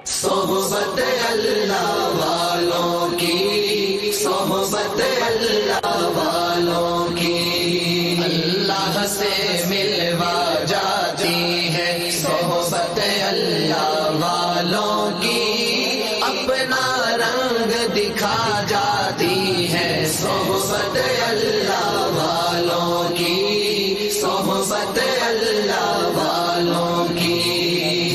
صحبت اللہ والوں کی، صحبت اللہ والوں کی، اللہ سے ملوا جاتی ہے صحبت اللہ والوں کی، اپنا رنگ دکھا جاتی ہے صحبت اللہ والوں کی، صحبت اللہ والوں کی۔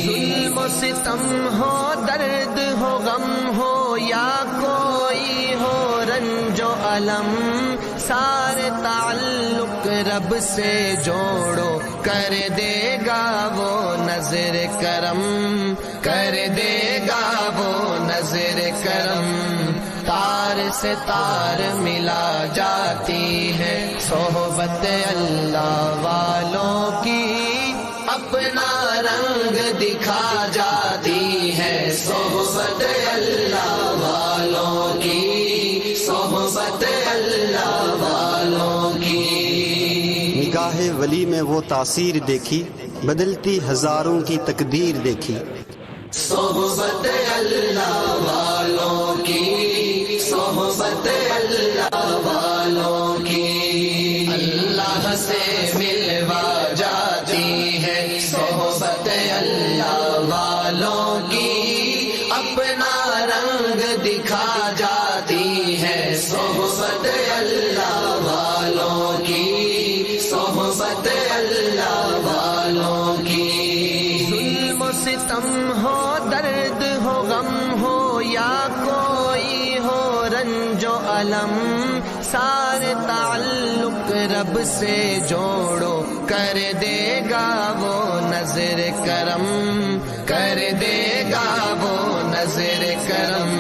ظلم و ستم ہو، درد ہو، غم ہو، یا کوئی ہو رنج و الم، سارے تعلق رب سے جوڑو، کر دے گا وہ نظر کرم، کر دے گا وہ نظر کرم۔ تار سے تار ملا جاتی ہے صحبت اللہ والوں کی، اپنا رنگ دکھا جاتی ہے صحبت اللہ والوں کی، صحبت اللہ والوں کی۔ نگاہ ولی میں وہ تاثیر دیکھی، بدلتی ہزاروں کی تقدیر دیکھی۔ صحبت اللہ والوں کی، صحبت اللہ والوں کی، اللہ سے ملوا جاتی ہے صحبت اللہ والوں کی، اپنا رنگ دکھا جاتی ہے صحبت اللہ والوں کی، صحبت اللہ والوں کی۔ ظلم و ستم ہو، درد ہو، غم ہو، یا کوئی ہو رنج و الم، سارے تعلق رب سے جوڑو، کر دے گا وہ نظر کرم، کر دے گا وہ نظر کرم۔